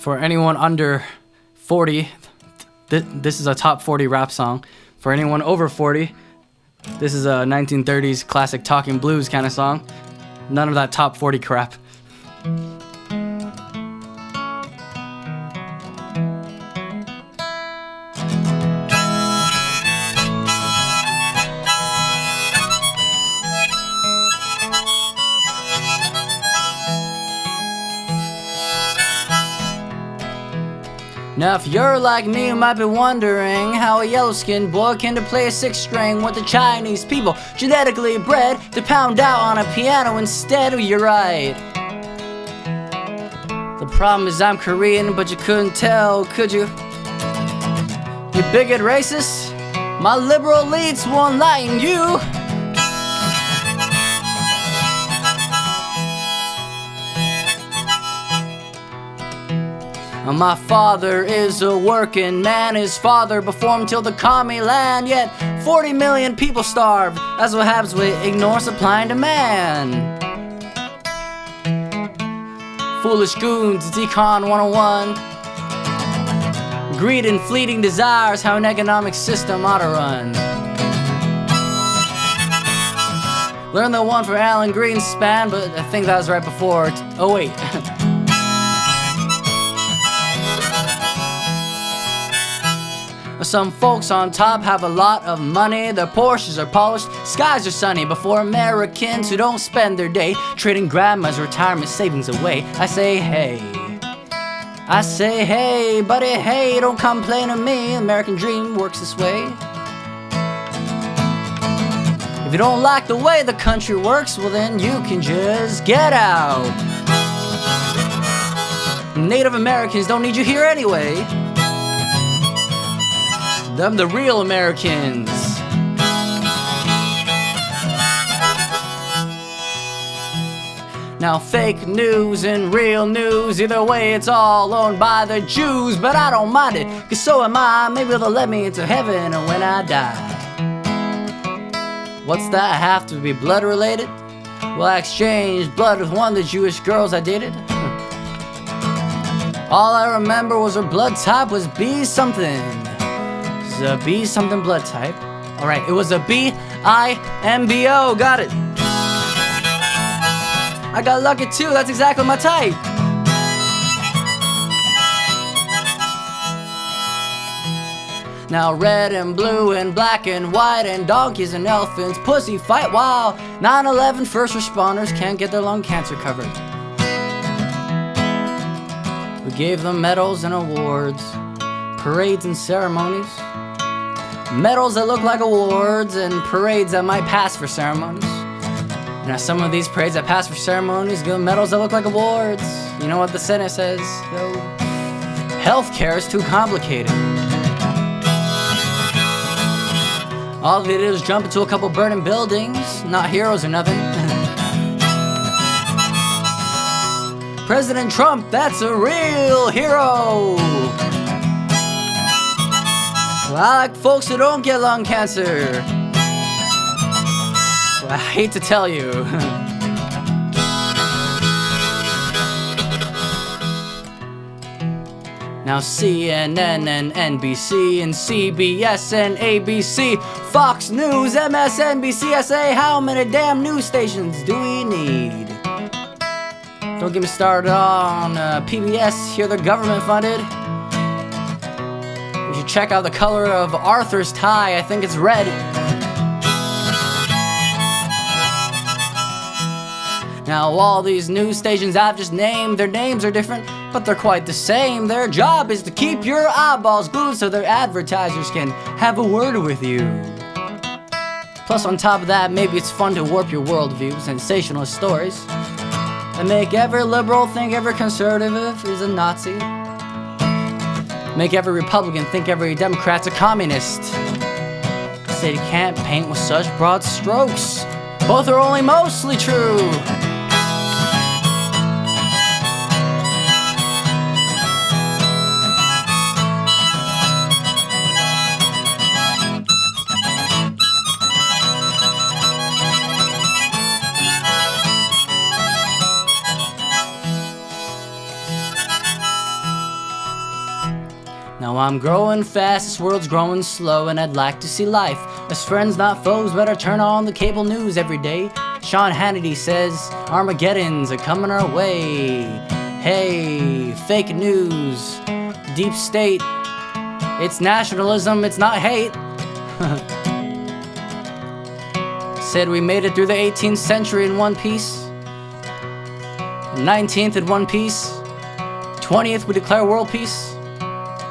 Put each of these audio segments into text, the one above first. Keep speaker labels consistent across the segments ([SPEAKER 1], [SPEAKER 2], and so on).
[SPEAKER 1] For anyone under 40, this is a top 40 rap song. For anyone over 40, this is a 1930s classic Talkin blues kind of song. None of that top 40 crap. Now if you're like me, you might be wondering how a yellow-skinned boy can play a sixth string with the Chinese people genetically bred to pound out on a piano instead. You're right. The problem is I'm Korean, but you couldn't tell, could you? You bigot racist, my liberal elites won't enlighten you. My father is a working man, his father before him till the commie land. Yet 40 million people starve, that's what happens when we ignore supply and demand. Foolish goons, it's Econ 101. Greed and fleeting desires, how an economic system ought to run. Learned the one for Alan Greenspan, but I think that was right before oh wait. Some folks on top have a lot of money, their Porsches are polished, skies are sunny. Before Americans who don't spend their day trading grandma's retirement savings away, I say hey, buddy, hey, don't complain to me, American dream works this way. If you don't like the way the country works, well then you can just get out. Native Americans don't need you here anyway. Them the real Americans. Now fake news and real news, either way it's all owned by the Jews. But I don't mind it, cause so am I. Maybe they'll let me into heaven when I die. What's that have to be blood related? Well, I exchanged blood with one of the Jewish girls I dated. All I remember was her blood type was B something. A B something blood type. Alright, it was a B-I-M-B-O. Got it. I got lucky too, that's exactly my type. Now red and blue and black and white and donkeys and elephants pussy fight while 9/11 first responders can't get their lung cancer covered. We gave them medals and awards, parades and ceremonies. Medals that look like awards and parades that might pass for ceremonies. Now some of these parades that pass for ceremonies give medals that look like awards. You know what the Senate says, though? Healthcare is too complicated. All they did is jump into a couple burning buildings, not heroes or nothing. President Trump, that's a real hero. I like folks who don't get lung cancer. Well, I hate to tell you. Now CNN and NBC and CBS and ABC, Fox News, MSNBC, I say, how many damn news stations do we need? Don't get me started on PBS, here they're government funded. You should check out the color of Arthur's tie, I think it's red. Now all these news stations I've just named, their names are different, but they're quite the same. Their job is to keep your eyeballs glued so their advertisers can have a word with you. Plus on top of that, maybe it's fun to warp your worldview, sensationalist stories, and make every liberal think every conservative is a Nazi. Make every Republican think every Democrat's a communist. Say you can't paint with such broad strokes. Both are only mostly true. I'm growing fast, this world's growing slow, and I'd like to see life as friends, not foes. Better turn on the cable news every day. Sean Hannity says Armageddon's a coming our way. Hey, fake news, deep state, it's nationalism, it's not hate. Said we made it through the 18th century in one piece, 19th in one piece, 20th we declare world peace,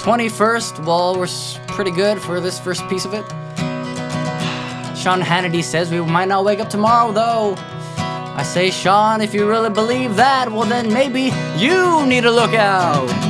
[SPEAKER 1] 21st, well, we're pretty good for this first piece of it. Sean Hannity says we might not wake up tomorrow though. I say, Sean, if you really believe that, well then maybe you need to look out.